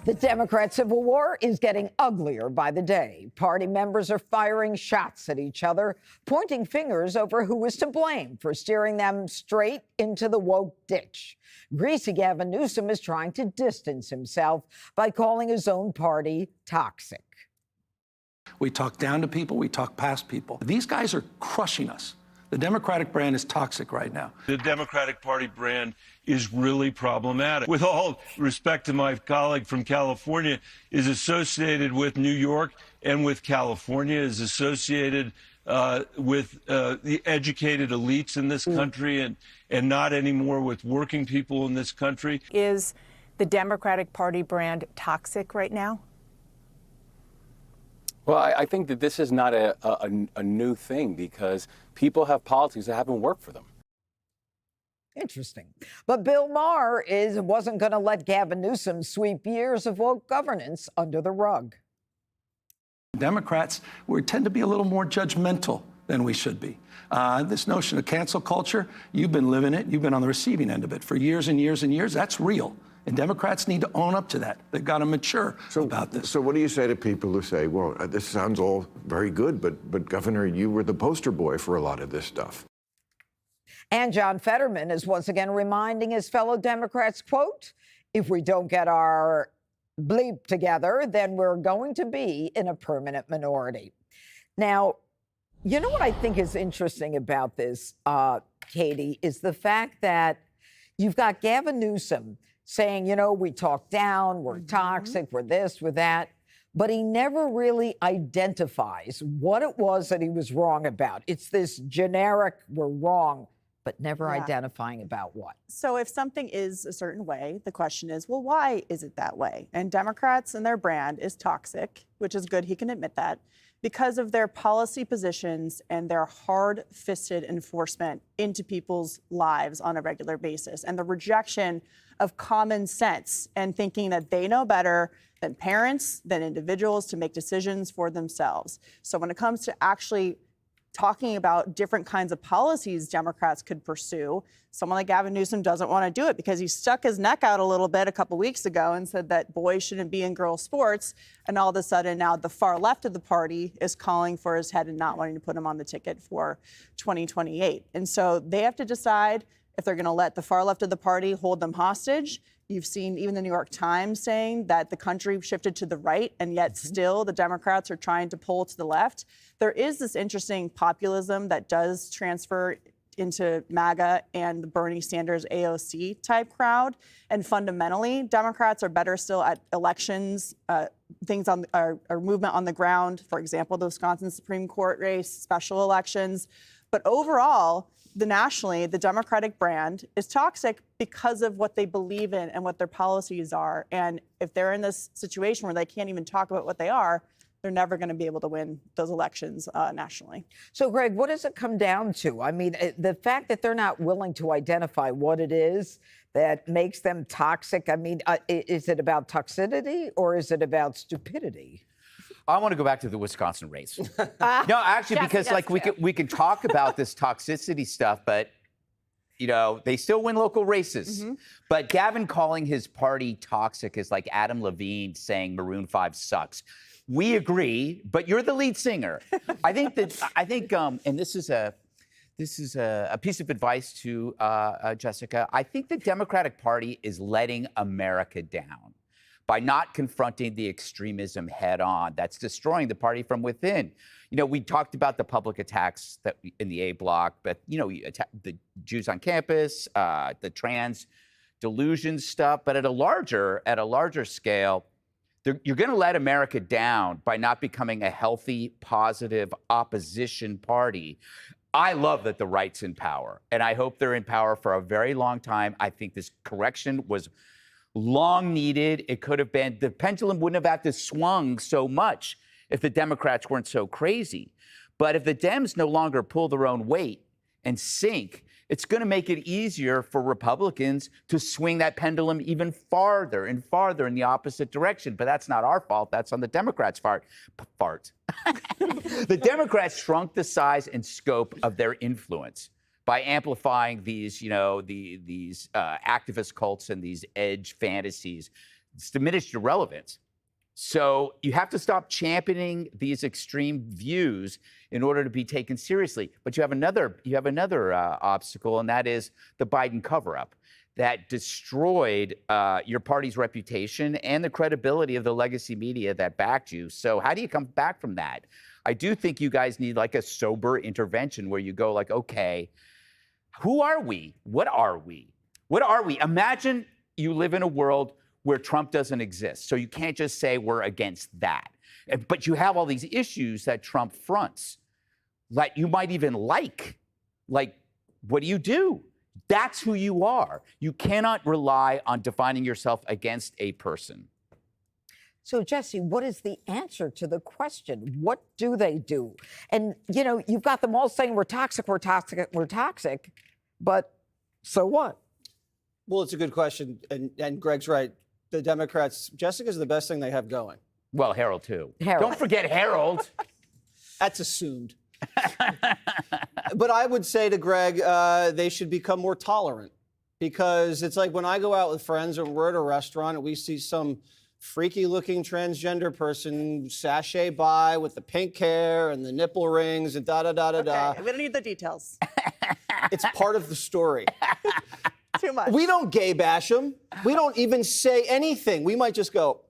The Democrat civil war is getting uglier by the day. Party members are firing shots at each other, pointing fingers over who is to blame for steering them straight into the woke ditch. Greasy Gavin Newsom is trying to distance himself by calling his own party toxic. We talk down to people, we talk past people. These guys are crushing us. The Democratic brand is toxic right now. The Democratic Party brand is really problematic. With all respect to my colleague from California, is associated with New York and with California, is associated with the educated elites in this country and not anymore with working people in this country. Is the Democratic Party brand toxic right now? Well, I think that this is not a new thing because people have policies that haven't worked for them. Interesting. But Bill Maher wasn't going to let Gavin Newsom sweep years of woke governance under the rug. Democrats, we tend to be a little more judgmental than we should be. This notion of cancel culture, you've been living it. You've been on the receiving end of it for years and years and years. That's real. And Democrats need to own up to that. They've got to mature about this. So what do you say to people who say, well, this sounds all very good, but Governor, you were the poster boy for a lot of this stuff? And John Fetterman is once again reminding his fellow Democrats, quote, if we don't get our bleep together, then we're going to be in a permanent minority. Now, you know what I think is interesting about this, Katie, is the fact that you've got Gavin Newsom saying, you know, we talk down, we're toxic, we're this, we're that. But he never really identifies what it was that he was wrong about. It's this generic, we're wrong, but never identifying about what. So if something is a certain way, the question is, well, why is it that way? And Democrats and their brand is toxic, which is good, he can admit that, because of their policy positions and their hard-fisted enforcement into people's lives on a regular basis, and the rejection of common sense and thinking that they know better than parents, than individuals to make decisions for themselves. So when it comes to actually talking about different kinds of policies Democrats could pursue, someone like Gavin Newsom doesn't want to do it because he stuck his neck out a little bit a couple weeks ago and said that boys shouldn't be in girls' sports. And all of a sudden now the far left of the party is calling for his head and not wanting to put him on the ticket for 2028. And so they have to decide if they're going to let the far left of the party hold them hostage. You've seen even the New York Times saying that the country shifted to the right, and yet still the Democrats are trying to pull to the left. There is this interesting populism that does transfer into MAGA and the Bernie Sanders AOC type crowd. And fundamentally, Democrats are better still at elections, things on our movement on the ground, for example, the Wisconsin Supreme Court race, special elections. But overall, nationally, the Democratic brand is toxic because of what they believe in and what their policies are. And if they're in this situation where they can't even talk about what they are, they're never going to be able to win those elections nationally. So, Greg, what does it come down to? I mean, the fact that they're not willing to identify what it is that makes them toxic, I mean, is it about toxicity or is it about stupidity? I want to go back to the Wisconsin race. No, actually, because like we can talk about this toxicity stuff, but you know they still win local races. But Gavin calling his party toxic is like Adam Levine saying Maroon 5 sucks. We agree, but you're the lead singer. I think, and this is a piece of advice to Jessica. I think the Democratic Party is letting America down by not confronting the extremism head on. That's destroying the party from within. You know, we talked about the public attacks in the A block, but, you know, the Jews on campus, the trans delusion stuff, but at a larger scale, you're going to let America down by not becoming a healthy, positive opposition party. I love that the right's in power, and I hope they're in power for a very long time. I think this correction was long needed. It could have been, the pendulum wouldn't have had to swung so much if the Democrats weren't so crazy. But if the Dems no longer pull their own weight and sink, it's going to make it easier for Republicans to swing that pendulum even farther and farther in the opposite direction. But that's not our fault. That's on the Democrats' fart. The Democrats shrunk the size and scope of their influence by amplifying these, you know, these activist cults and these edge fantasies It's diminished irrelevance. So you have to stop championing these extreme views in order to be taken seriously. But you have another obstacle, and that is the Biden cover-up that destroyed your party's reputation and the credibility of the legacy media that backed you. So how do you come back from that? I do think you guys need like a sober intervention where you go like, okay, who are we? What are we? What are we? Imagine you live in a world where Trump doesn't exist. So you can't just say we're against that. But you have all these issues that Trump fronts that you might even like. Like, what do you do? That's who you are. You cannot rely on defining yourself against a person. So, Jesse, what is the answer to the question? What do they do? And, you know, you've got them all saying we're toxic, we're toxic, we're toxic, but so what? Well, it's a good question, and Greg's right. The Democrats, Jessica's the best thing they have going. Well, Harold, too. Harold. Don't forget Harold. That's assumed. But I would say to Greg, they should become more tolerant, because it's like when I go out with friends and we're at a restaurant and we see some freaky-looking transgender person sashay by with the pink hair and the nipple rings and da-da-da-da-da. Okay, we don't need the details. It's part of the story. Too much. We don't gay bash them. We don't even say anything. We might just go,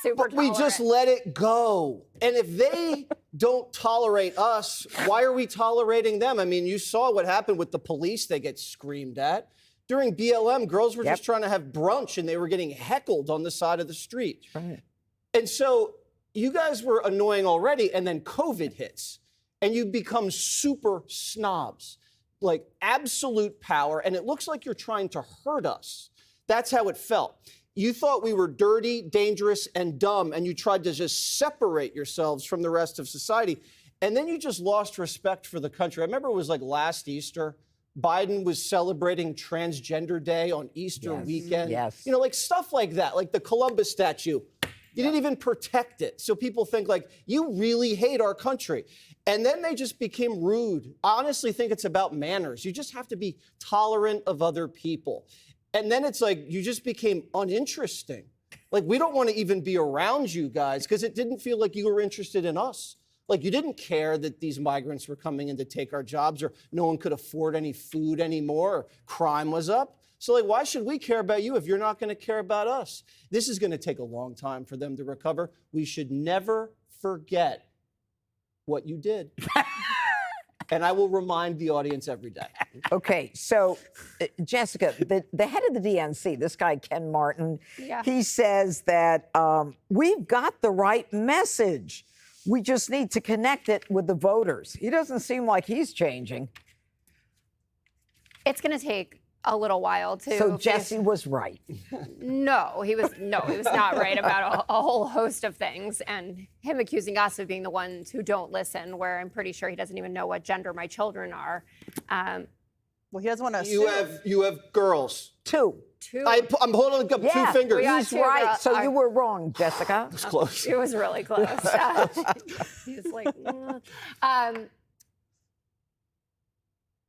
Super we just let it go. And if they don't tolerate us, why are we tolerating them? I mean, you saw what happened with the police. They get screamed at. During BLM, girls were just trying to have brunch and they were getting heckled on the side of the street. Right. And so you guys were annoying already, and then COVID hits, and you become super snobs, like absolute power, and it looks like you're trying to hurt us. That's how it felt. You thought we were dirty, dangerous, and dumb, and you tried to just separate yourselves from the rest of society, and then you just lost respect for the country. I remember it was like last Easter. Biden was celebrating Transgender Day on Easter weekend. Yes. You know, like stuff like that, like the Columbus statue. You didn't even protect it. So people think like, you really hate our country. And then they just became rude. I honestly think it's about manners. You just have to be tolerant of other people. And then it's like, you just became uninteresting. Like, we don't want to even be around you guys because it didn't feel like you were interested in us. Like, you didn't care that these migrants were coming in to take our jobs, or no one could afford any food anymore, or crime was up. So, like, why should we care about you if you're not going to care about us? This is going to take a long time for them to recover. We should never forget what you did. And I will remind the audience every day. Okay, so Jessica, the head of the DNC, this guy Ken Martin, he says that we've got the right message. We just need to connect it with the voters. He doesn't seem like he's changing. It's going to take a little while to. So Jesse was right. No, he was not right about a whole host of things, and him accusing us of being the ones who don't listen, where I'm pretty sure he doesn't even know what gender my children are. Well, he doesn't want to. You have girls. Two. I'm holding up two fingers. He's right. So you were wrong, Jessica. It was close. It was really close. He's like,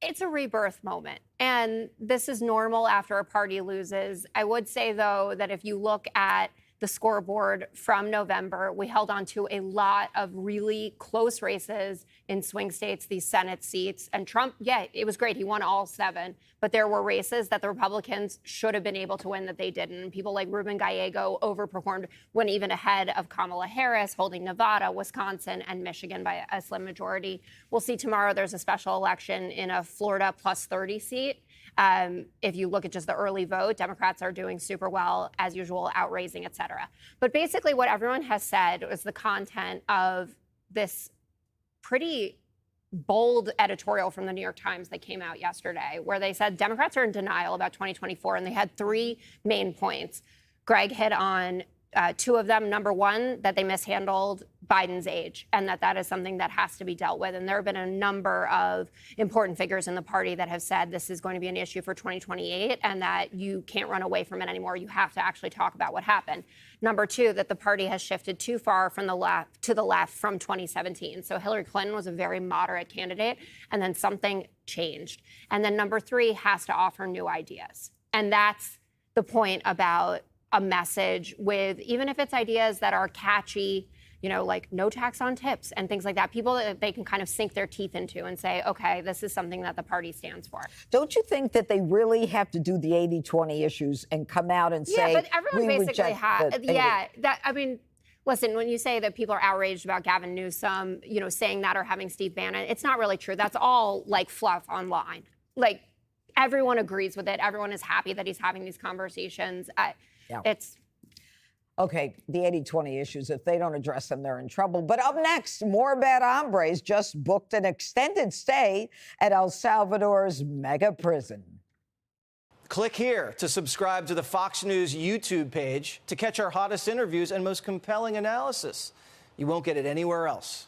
it's a rebirth moment. And this is normal after a party loses. I would say, though, that if you look at the scoreboard from November, we held on to a lot of really close races in swing states, these Senate seats. And Trump, it was great. He won all 7. But there were races that the Republicans should have been able to win that they didn't. And people like Ruben Gallego overperformed, went even ahead of Kamala Harris, holding Nevada, Wisconsin, and Michigan by a slim majority. We'll see tomorrow there's a special election in a Florida plus 30 seat. If you look at just the early vote, Democrats are doing super well, as usual, outraising, et cetera. But basically what everyone has said was the content of this pretty bold editorial from the New York Times that came out yesterday, where they said Democrats are in denial about 2024, and they had 3 main points. Greg hit on 2 of them. Number one, that they mishandled Biden's age, and that is something that has to be dealt with. And there have been a number of important figures in the party that have said this is going to be an issue for 2028, and that you can't run away from it anymore. You have to actually talk about what happened. Number 2, that the party has shifted too far from the left to the left from 2017. So Hillary Clinton was a very moderate candidate, and then something changed. And then number 3 has to offer new ideas. And that's the point about a message with, even if it's ideas that are catchy, you know, like no tax on tips and things like that, people that they can kind of sink their teeth into and say, okay, this is something that the party stands for. Don't you think that they really have to do the 80-20 issues and come out and say, yeah, but everyone we basically reject has. the Yeah, that, I mean, listen, when you say that people are outraged about Gavin Newsom, you know, saying that or having Steve Bannon, it's not really true. That's all like fluff online. Like everyone agrees with it. Everyone is happy that he's having these conversations. It's Okay, the 80-20 issues, if they don't address them, they're in trouble. But up next, more bad hombres just booked an extended stay at El Salvador's mega prison. Click here to subscribe to the Fox News YouTube page to catch our hottest interviews and most compelling analysis. You won't get it anywhere else.